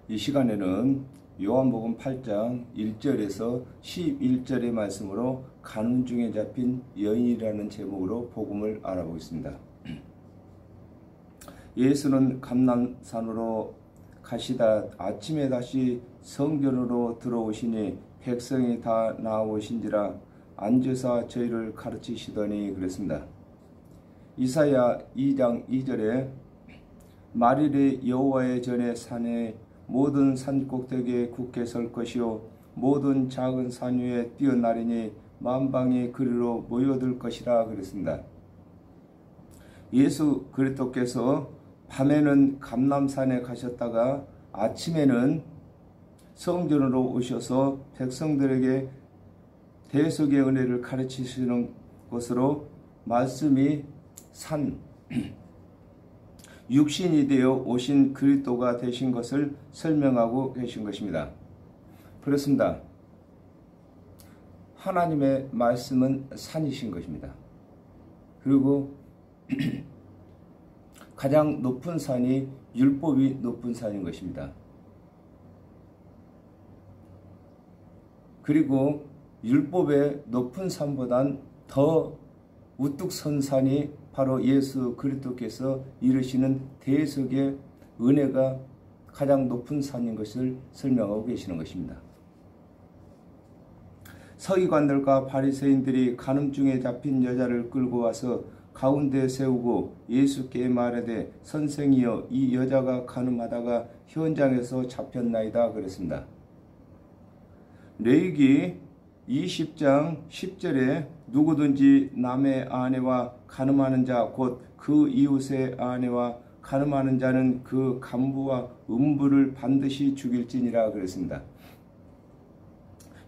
이 시간에는 요한복음 8장 1절에서 11절의 말씀으로 가늠 중에 잡힌 여인이라는 제목으로 복음을 알아보겠습니다. 예수는 감람산으로 가시다 아침에 다시 성전으로 들어오시니 백성이 다 나오신지라 앉으사 저희를 가르치시더니 그랬습니다. 이사야 2장 2절에 말일에 여호와의 전에 산에 모든 산 꼭대기에 굳게 설 것이요 모든 작은 산 위에 뛰어나리니 만방이 그리로 모여들 것이라 그랬습니다. 예수 그리스도께서 밤에는 감람산에 가셨다가 아침에는 성전으로 오셔서 백성들에게 대속의 은혜를 가르치시는 것으로 말씀이 육신이 되어 오신 그리스도가 되신 것을 설명하고 계신 것입니다. 그렇습니다. 하나님의 말씀은 산이신 것입니다. 그리고 가장 높은 산이 율법이 높은 산인 것입니다. 그리고 율법의 높은 산보단 더 우뚝 선 산이 바로 예수 그리스도께서 이루시는 대속의 은혜가 가장 높은 산인 것을 설명하고 계시는 것입니다. 서기관들과 바리새인들이 간음 중에 잡힌 여자를 끌고 와서 가운데 세우고 예수께 말하되 선생이여 이 여자가 간음하다가 현장에서 잡혔나이다 그랬습니다. 레위기 20장 10절에 누구든지 남의 아내와 간음하는 자 곧 그 이웃의 아내와 간음하는 자는 그 간부와 음부를 반드시 죽일지니라 그랬습니다.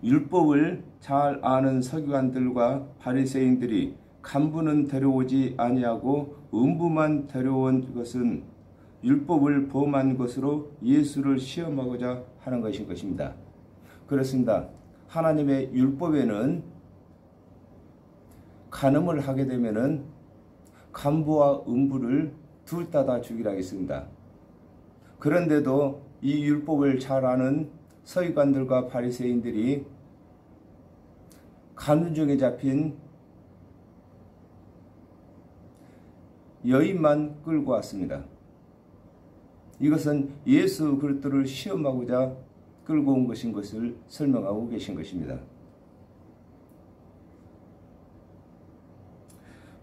율법을 잘 아는 서기관들과 바리새인들이 간부는 데려오지 아니하고 음부만 데려온 것은 율법을 범한 것으로 예수를 시험하고자 하는 것인 것입니다. 그렇습니다. 하나님의 율법에는 간음을 하게 되면은 간부와 음부를 둘 다 죽이라 했습니다. 그런데도 이 율법을 잘 아는 서기관들과 바리새인들이 간음 중에 잡힌 여인만 끌고 왔습니다. 이것은 예수 그리스도를 시험하고자 끌고 온 것인 것을 설명하고 계신 것입니다.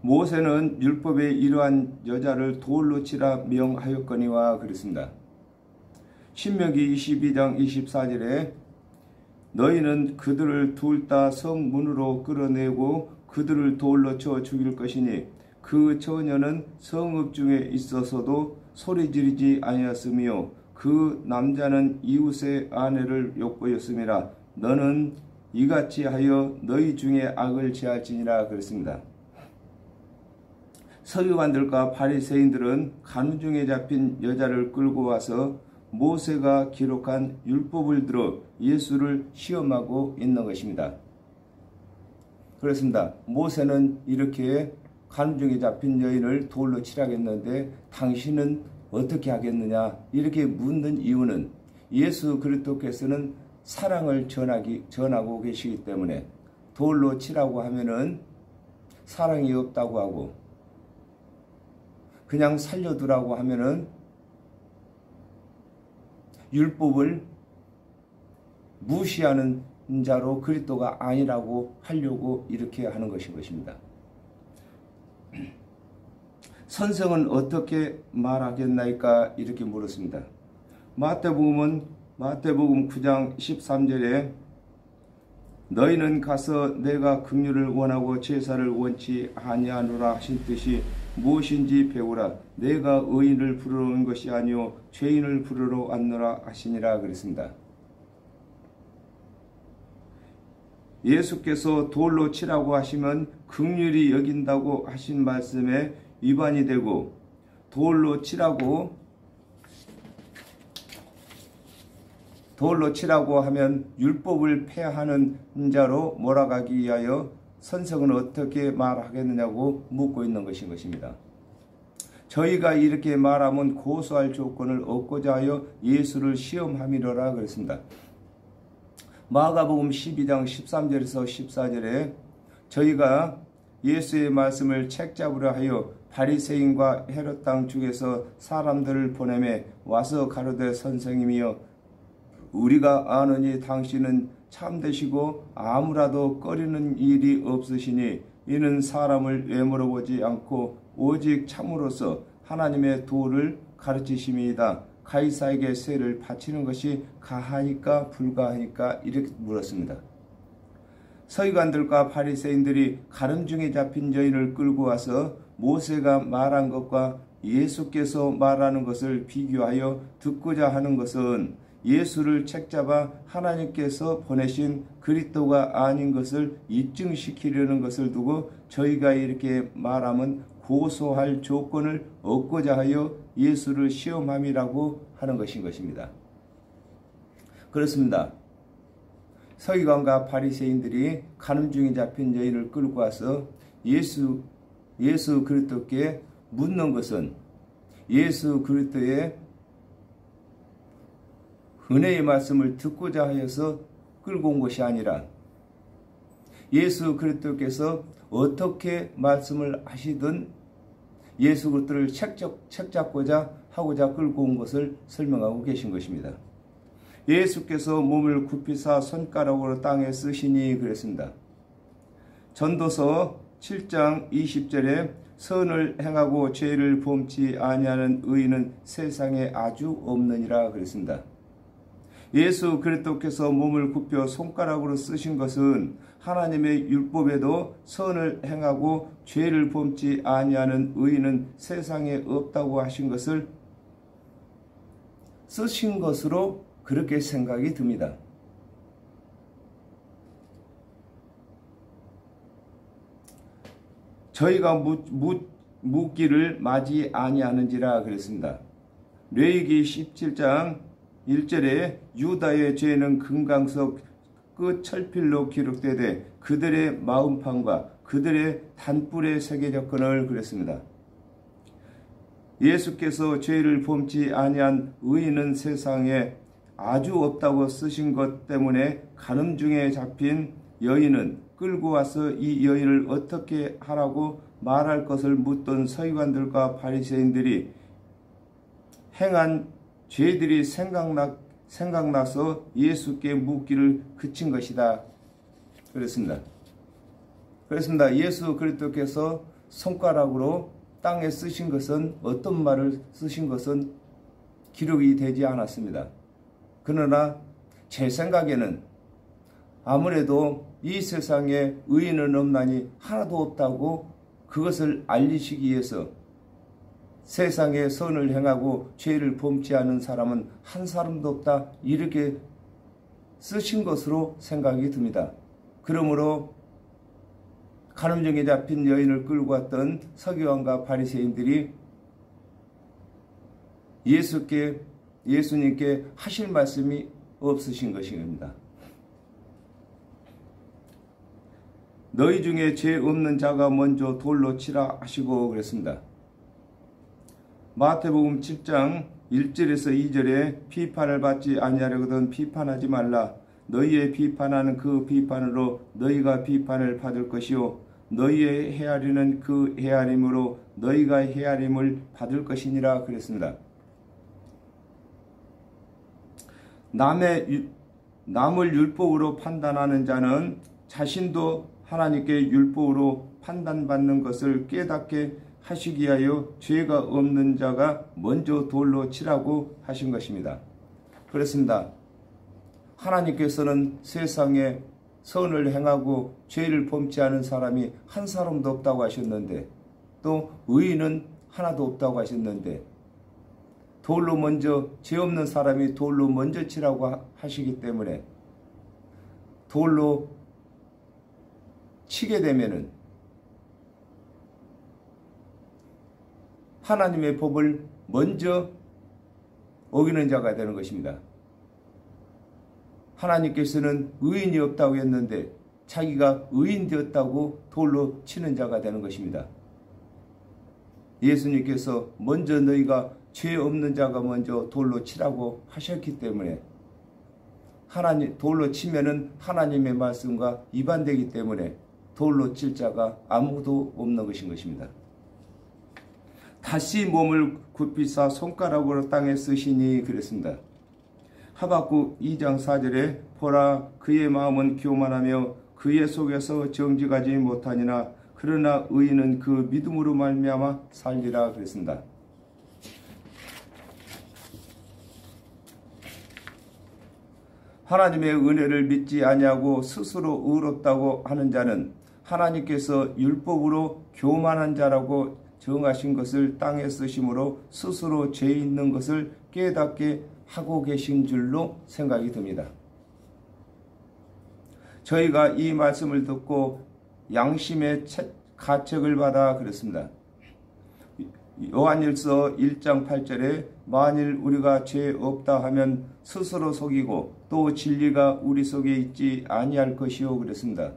모세는 율법에 이러한 여자를 돌로 치라 명하였거니와 그랬습니다. 신명기 22장 24절에 너희는 그들을 둘 다 성문으로 끌어내고 그들을 돌로 쳐 죽일 것이니 그 처녀는 성읍 중에 있어서도 소리 지르지 아니하였으며 그 남자는 이웃의 아내를 욕보였음이라 너는 이같이 하여 너희 중에 악을 제할지니라 그랬습니다. 서기관들과 바리새인들은 간음 중에 잡힌 여자를 끌고 와서 모세가 기록한 율법을 들어 예수를 시험하고 있는 것입니다. 그렇습니다. 모세는 이렇게 간음 중에 잡힌 여인을 돌로 치라겠는데 당신은 어떻게 하겠느냐 이렇게 묻는 이유는 예수 그리스도께서는 사랑을 전하고 계시기 때문에 돌로 치라고 하면은 사랑이 없다고 하고 그냥 살려두라고 하면은 율법을 무시하는 자로 그리스도가 아니라고 하려고 이렇게 하는 것인 것입니다. 선생은 어떻게 말하겠나이까 이렇게 물었습니다. 마태복음 9장 13절에 너희는 가서 내가 긍휼을 원하고 제사를 원치 아니하노라 하신 뜻이 무엇인지 배우라. 내가 의인을 부르러 온 것이 아니요 죄인을 부르러 왔노라 하시니라 그랬습니다. 예수께서 돌로 치라고 하시면 긍휼히 여긴다고 하신 말씀에 위반이 되고 돌로 치라고 하면 율법을 폐하는 자로 몰아가기 위하여 선생은 어떻게 말하겠느냐고 묻고 있는 것인 것입니다. 저희가 이렇게 말하면 고소할 조건을 얻고자 하여 예수를 시험함이로라 그랬습니다. 마가복음 12장 13절에서 14절에 저희가 예수의 말씀을 책잡으려 하여 바리새인과 헤롯 땅 중에서 사람들을 보내매 와서 가로되 선생님이여 우리가 아노니 당신은 참되시고 아무라도 꺼리는 일이 없으시니 이는 사람을 외모로 보지 않고 오직 참으로서 하나님의 도를 가르치심이다. 가이사에게 세를 바치는 것이 가하니까 불가하니까 이렇게 물었습니다. 서기관들과 바리새인들이 가늠중에 잡힌 여인을 끌고 와서 모세가 말한 것과 예수께서 말하는 것을 비교하여 듣고자 하는 것은 예수를 책잡아 하나님께서 보내신 그리스도가 아닌 것을 입증시키려는 것을 두고 저희가 이렇게 말하면 고소할 조건을 얻고자 하여 예수를 시험함이라고 하는 것인 것입니다. 그렇습니다. 서기관과 바리새인들이 가늠중에 잡힌 여인을 끌고 와서 예수 그리스도께 묻는 것은 예수 그리스도의 은혜의 말씀을 듣고자 하여서 끌고 온 것이 아니라 예수 그리스도께서 어떻게 말씀을 하시든 예수 그리스도를 책잡고자 하고자 끌고 온 것을 설명하고 계신 것입니다. 예수께서 몸을 굽히사 손가락으로 땅에 쓰시니 그랬습니다. 전도서 7장 20절에 선을 행하고 죄를 범치 아니하는 의인은 세상에 아주 없느니라 그랬습니다. 예수 그리스도께서 몸을 굽혀 손가락으로 쓰신 것은 하나님의 율법에도 선을 행하고 죄를 범치 아니하는 의인은 세상에 없다고 하신 것을 쓰신 것으로 그렇게 생각이 듭니다. 저희가 묻기를 맞이 아니하는지라 그랬습니다. 레위기 17장 1절에 유다의 죄는 금강석 끝 철필로 기록되되 그들의 마음판과 그들의 단뿔에 새겨졌거늘 그랬습니다. 예수께서 죄를 범치 아니한 의인은 세상에 아주 없다고 쓰신 것 때문에 가늠중에 잡힌 여인은 끌고 와서 이 여인을 어떻게 하라고 말할 것을 묻던 서기관들과 바리새인들이 행한 죄들이 생각나서 예수께 묻기를 그친 것이다. 그렇습니다. 예수 그리스도께서 손가락으로 땅에 쓰신 것은 어떤 말을 쓰신 것은 기록이 되지 않았습니다. 그러나 제 생각에는 아무래도 이 세상에 의인은 없나니 하나도 없다고 그것을 알리시기 위해서 세상에 선을 행하고 죄를 범치 않은 사람은 한 사람도 없다 이렇게 쓰신 것으로 생각이 듭니다. 그러므로 가늠중에 잡힌 여인을 끌고 왔던 서기관과 바리새인들이 예수님께 하실 말씀이 없으신 것입니다. 너희 중에 죄 없는 자가 먼저 돌로 치라 하시고 그랬습니다. 마태복음 7장 1절에서 2절에 비판을 받지 아니하려거든 비판하지 말라. 너희의 비판하는 그 비판으로 너희가 비판을 받을 것이요 너희의 헤아리는 그 헤아림으로 너희가 헤아림을 받을 것이니라 그랬습니다. 남을 율법으로 판단하는 자는 자신도 하나님께 율법으로 판단받는 것을 깨닫게 하시기 위하여 죄가 없는 자가 먼저 돌로 치라고 하신 것입니다. 그렇습니다. 하나님께서는 세상에 선을 행하고 죄를 범치 않은 사람이 한 사람도 없다고 하셨는데 또 의인은 하나도 없다고 하셨는데 돌로 먼저 죄 없는 사람이 돌로 먼저 치라고 하시기 때문에 돌로 치게 되면은 하나님의 법을 먼저 어기는 자가 되는 것입니다. 하나님께서는 의인이 없다고 했는데 자기가 의인 되었다고 돌로 치는 자가 되는 것입니다. 예수님께서 먼저 너희가 죄 없는 자가 먼저 돌로 치라고 하셨기 때문에, 돌로 치면은 하나님의 말씀과 위반되기 때문에 돌로 칠 자가 아무도 없는 것인 것입니다. 다시 몸을 굽히사 손가락으로 땅에 쓰시니 그랬습니다. 하박국 2장 4절에 보라 그의 마음은 교만하며 그의 속에서 정직하지 못하니나 그러나 의인은 그 믿음으로 말미암아 살리라 그랬습니다. 하나님의 은혜를 믿지 아니하고 스스로 의롭다고 하는 자는 하나님께서 율법으로 교만한 자라고 정하신 것을 땅에 쓰심으로 스스로 죄 있는 것을 깨닫게 하고 계신 줄로 생각이 듭니다. 저희가 이 말씀을 듣고 양심의 가책을 받아 그랬습니다. 요한일서 1장 8절에 만일 우리가 죄 없다 하면 스스로 속이고 또 진리가 우리 속에 있지 아니할 것이요 그랬습니다.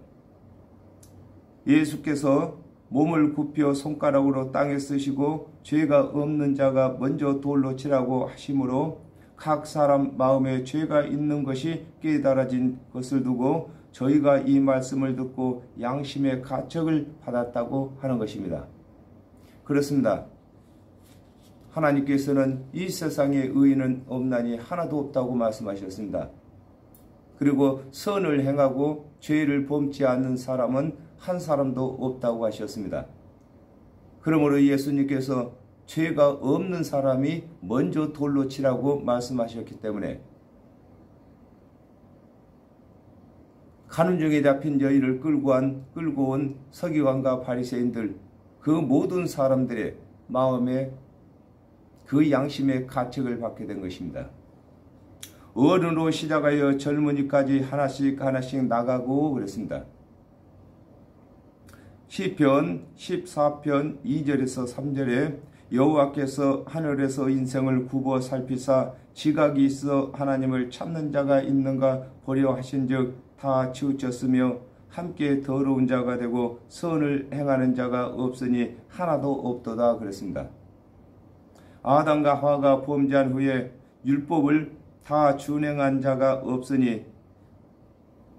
예수께서 몸을 굽혀 손가락으로 땅에 쓰시고 죄가 없는 자가 먼저 돌로 치라고 하심으로 각 사람 마음에 죄가 있는 것이 깨달아진 것을 두고 저희가 이 말씀을 듣고 양심의 가책을 받았다고 하는 것입니다. 그렇습니다. 하나님께서는 이 세상에 의인은 없나니 하나도 없다고 말씀하셨습니다. 그리고 선을 행하고 죄를 범치 않는 사람은 한 사람도 없다고 하셨습니다. 그러므로 예수님께서 죄가 없는 사람이 먼저 돌로 치라고 말씀하셨기 때문에 가늠 중에 잡힌 여인을 끌고 온 서기관과 바리새인들 그 모든 사람들의 마음에 그 양심의 가책을 받게 된 것입니다. 어른으로 시작하여 젊은이까지 하나씩 나가고 그랬습니다. 시편 14편 2절에서 3절에 여호와께서 하늘에서 인생을 굽어 살피사 지각이 있어 하나님을 찾는 자가 있는가 보려 하신즉 다 치우쳤으며 함께 더러운 자가 되고 선을 행하는 자가 없으니 하나도 없도다 그랬습니다. 아담과 하와가 범죄한 후에 율법을 다 준행한 자가 없으니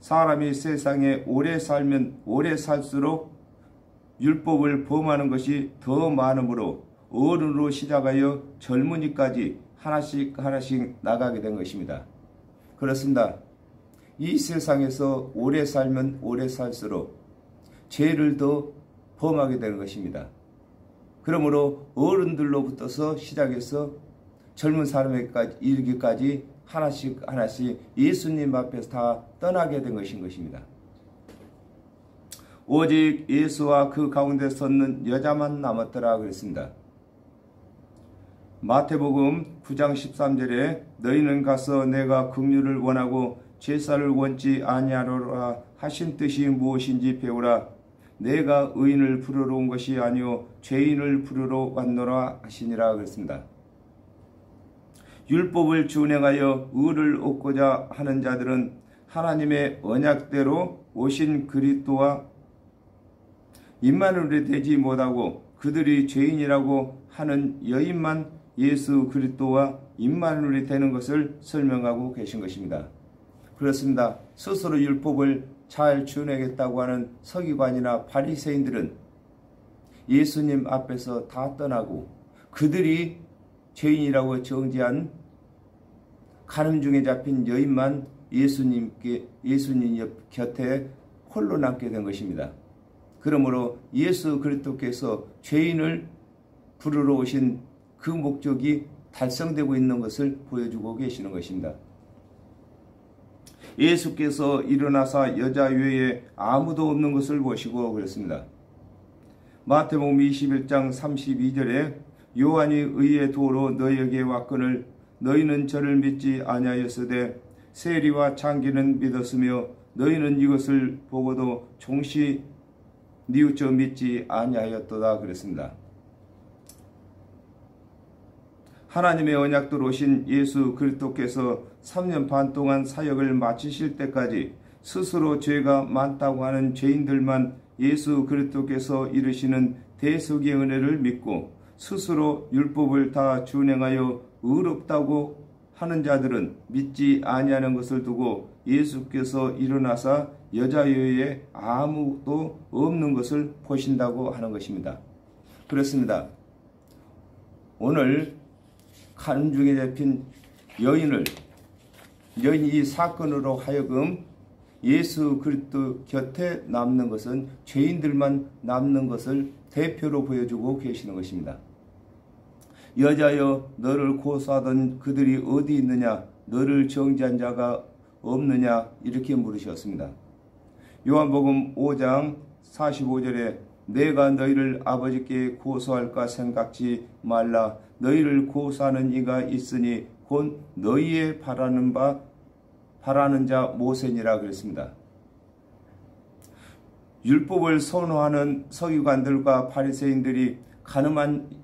사람이 세상에 오래 살면 오래 살수록 율법을 범하는 것이 더 많으므로 어른으로 시작하여 젊은이까지 하나씩 나가게 된 것입니다. 그렇습니다. 이 세상에서 오래 살면 오래 살수록 죄를 더 범하게 되는 것입니다. 그러므로 어른들로부터서 시작해서 젊은 사람에게까지 이르기까지 하나씩 예수님 앞에서 다 떠나게 된 것입니다. 오직 예수와 그 가운데 섰는 여자만 남았더라 그랬습니다. 마태복음 9장 13절에 너희는 가서 내가 긍휼을 원하고 제사를 원치 아니하노라 하신 뜻이 무엇인지 배우라. 내가 의인을 부르러 온 것이 아니요 죄인을 부르러 왔노라 하시니라 그랬습니다. 율법을 준행하여 의를 얻고자 하는 자들은 하나님의 언약대로 오신 그리스도와 임마누엘이 되지 못하고 그들이 죄인이라고 하는 여인만 예수 그리스도와 임마누엘이 되는 것을 설명하고 계신 것입니다. 그렇습니다. 스스로 율법을 잘 준행했다고 하는 서기관이나 바리새인들은 예수님 앞에서 다 떠나고 그들이 죄인이라고 정죄한 가늠 중에 잡힌 여인만 예수님 곁에 홀로 남게 된 것입니다. 그러므로 예수 그리스도께서 죄인을 부르러 오신 그 목적이 달성되고 있는 것을 보여주고 계시는 것입니다. 예수께서 일어나사 여자 외에 아무도 없는 것을 보시고 그랬습니다. 마태복음 21장 32절에 요한이 의의 도로 너희에게 왔거늘 너희는 저를 믿지 아니하였으되 세리와 창기는 믿었으며 너희는 이것을 보고도 종시 뉘우쳐 믿지 아니하였도다 그랬습니다. 하나님의 언약대로 오신 예수 그리스도께서 3년 반 동안 사역을 마치실 때까지 스스로 죄가 많다고 하는 죄인들만 예수 그리스도께서 이루시는 대속의 은혜를 믿고 스스로 율법을 다 준행하여 의롭다고 하는 자들은 믿지 아니하는 것을 두고 예수께서 일어나사 여자여에 아무도 없는 것을 보신다고 하는 것입니다. 그렇습니다. 오늘 가늠 중에 잡힌 여인이 이 사건으로 하여금 예수 그리스도 곁에 남는 것은 죄인들만 남는 것을 대표로 보여주고 계시는 것입니다. 여자여 너를 고소하던 그들이 어디 있느냐? 너를 정죄한 자가 없느냐? 이렇게 물으셨습니다. 요한복음 5장 45절에 내가 너희를 아버지께 고소할까 생각지 말라. 너희를 고소하는 이가 있으니 곧 너희의 바라는 자 모세니라 그랬습니다. 율법을 선호하는 서기관들과 바리새인들이 가늠한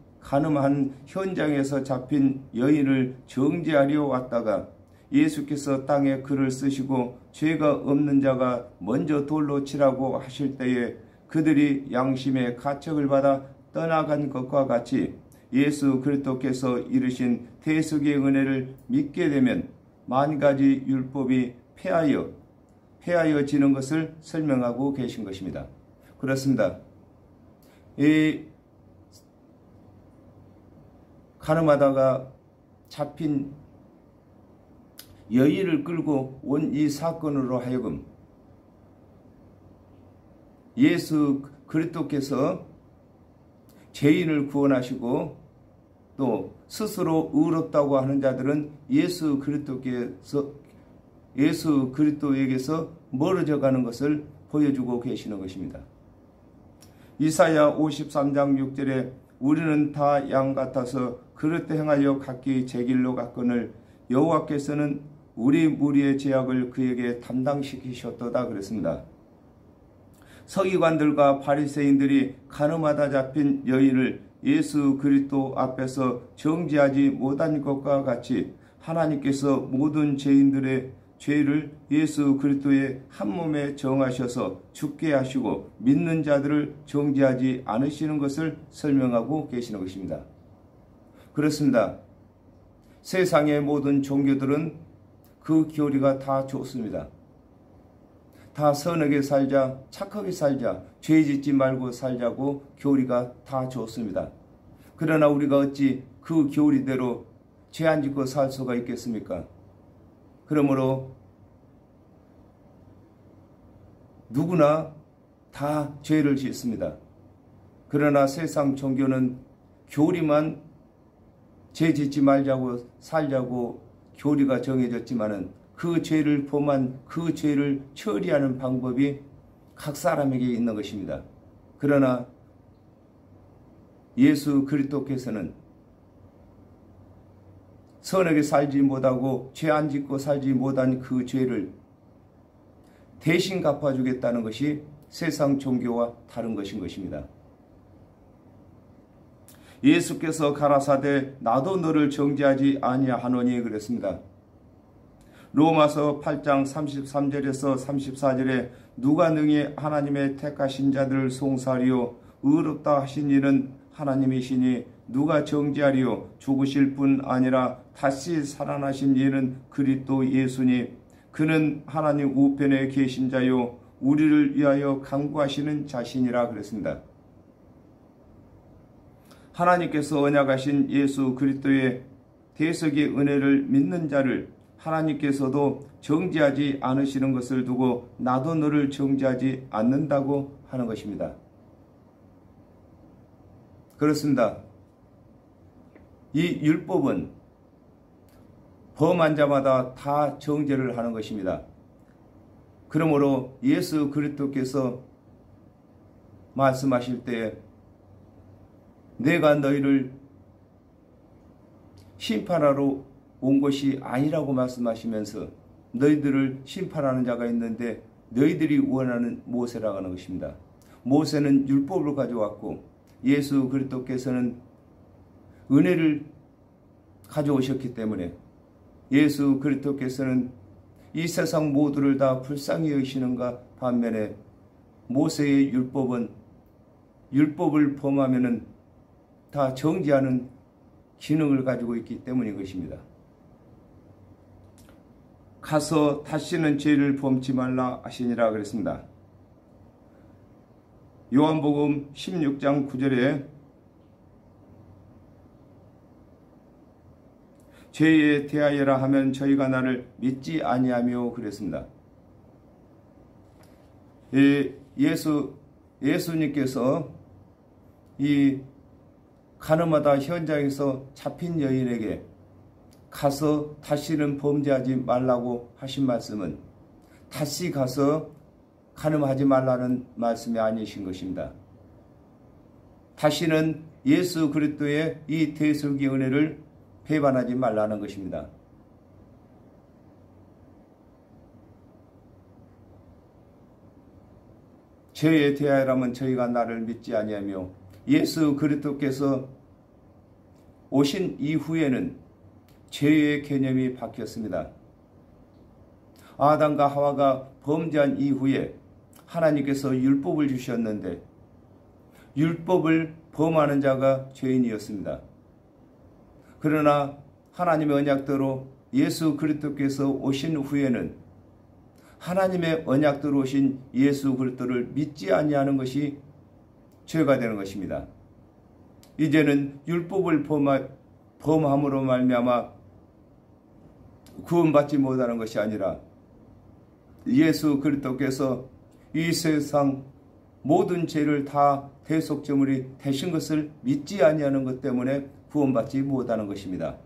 현장에서 잡힌 여인을 정죄하려 왔다가 예수께서 땅에 글을 쓰시고 죄가 없는 자가 먼저 돌로 치라고 하실 때에 그들이 양심의 가책을 받아 떠나간 것과 같이 예수 그리스도께서 이르신 대속의 은혜를 믿게 되면 만 가지 율법이 폐하여지는 것을 설명하고 계신 것입니다. 그렇습니다. 이 가늠하다가 잡힌 여인을 끌고 온 이 사건으로 하여금 예수 그리스도께서 죄인을 구원하시고 또 스스로 의롭다고 하는 자들은 예수 그리스도에게서 멀어져 가는 것을 보여주고 계시는 것입니다. 이사야 53장 6절에 우리는 다 양 같아서 그릇 행하여 각기 제 길로 갔거늘 여호와께서는 우리 무리의 죄악을 그에게 담당시키셨도다 그랬습니다. 서기관들과 바리새인들이 가늠하다 잡힌 여인을 예수 그리스도 앞에서 정죄하지 못한 것과 같이 하나님께서 모든 죄인들의 죄를 예수 그리스도의 한 몸에 정하셔서 죽게 하시고 믿는 자들을 정죄하지 않으시는 것을 설명하고 계시는 것입니다. 그렇습니다. 세상의 모든 종교들은 그 교리가 다 좋습니다. 다 선하게 살자, 착하게 살자, 죄 짓지 말고 살자고 교리가 다 좋습니다. 그러나 우리가 어찌 그 교리대로 죄 안 짓고 살 수가 있겠습니까? 그러므로 누구나 다 죄를 짓습니다. 그러나 세상 종교는 교리만 죄 짓지 말자고 살자고 교리가 정해졌지만은 그 죄를 범한 그 죄를 처리하는 방법이 각 사람에게 있는 것입니다. 그러나 예수 그리스도께서는 선하게 살지 못하고 죄 안 짓고 살지 못한 그 죄를 대신 갚아주겠다는 것이 세상 종교와 다른 것인 것입니다. 예수께서 가라사대 나도 너를 정죄하지 아니하노니 그랬습니다. 로마서 8장 33절에서 34절에 누가 능히 하나님의 택하신 자들을 송사하리요 의롭다 하신 이는 하나님이시니 누가 정죄하리요 죽으실 뿐 아니라 다시 살아나신 이는 그리스도 예수니 그는 하나님 우편에 계신 자요 우리를 위하여 간구하시는 자신이라 그랬습니다. 하나님께서 언약하신 예수 그리스도의 대속의 은혜를 믿는 자를 하나님께서도 정죄하지 않으시는 것을 두고 나도 너를 정죄하지 않는다고 하는 것입니다. 그렇습니다. 이 율법은 범한 자마다 다 정죄를 하는 것입니다. 그러므로 예수 그리스도께서 말씀하실 때 내가 너희를 심판하러 온 것이 아니라고 말씀하시면서 너희들을 심판하는 자가 있는데 너희들이 원하는 모세라고 하는 것입니다. 모세는 율법을 가져왔고 예수 그리스도께서는 은혜를 가져오셨기 때문에 예수 그리스도께서는 이 세상 모두를 다 불쌍히 여기시는가 반면에 모세의 율법은 율법을 범하면은 다 정지하는 기능을 가지고 있기 때문인 것입니다. 가서 다시는 죄를 범치 말라 하시니라 그랬습니다. 요한복음 16장 9절에 죄에 대하여라 하면 저희가 나를 믿지 아니하며 그랬습니다. 예수님께서 이 가늠하다 현장에서 잡힌 여인에게 가서 다시는 범죄하지 말라고 하신 말씀은 다시 가서 가늠하지 말라는 말씀이 아니신 것입니다. 다시는 예수 그리스도의 이 대속의 은혜를 배반하지 말라는 것입니다. 죄에 대하여라면 저희가 나를 믿지 아니하며 예수 그리스도께서 오신 이후에는 죄의 개념이 바뀌었습니다. 아담과 하와가 범죄한 이후에 하나님께서 율법을 주셨는데 율법을 범하는 자가 죄인이었습니다. 그러나 하나님의 언약대로 예수 그리스도께서 오신 후에는 하나님의 언약대로 오신 예수 그리스도를 믿지 아니하는 것이 죄가 되는 것입니다. 이제는 율법을 범함으로 말미암아 구원받지 못하는 것이 아니라 예수 그리스도께서 이 세상 모든 죄를 다 대속제물이 되신 것을 믿지 아니하는 것 때문에 구원받지 못하는 것입니다.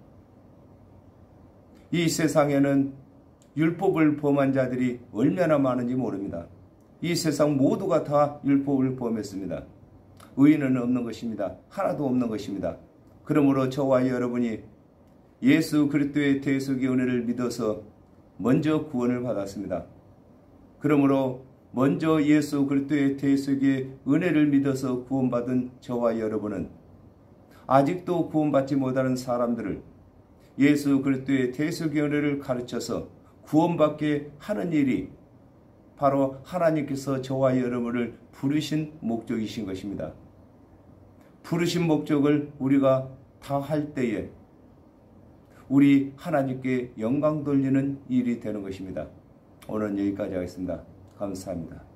이 세상에는 율법을 범한 자들이 얼마나 많은지 모릅니다. 이 세상 모두가 다 율법을 범했습니다. 의인은 없는 것입니다. 하나도 없는 것입니다. 그러므로 저와 여러분이 예수 그리스도의 대속의 은혜를 믿어서 먼저 구원을 받았습니다. 그러므로 먼저 예수 그리스도의 대속의 은혜를 믿어서 구원받은 저와 여러분은 아직도 구원받지 못하는 사람들을 예수 그리스도의 대속의 은혜를 가르쳐서 구원받게 하는 일이 바로 하나님께서 저와 여러분을 부르신 목적이신 것입니다. 부르신 목적을 우리가 다 할 때에 우리 하나님께 영광 돌리는 일이 되는 것입니다. 오늘은 여기까지 하겠습니다. 감사합니다.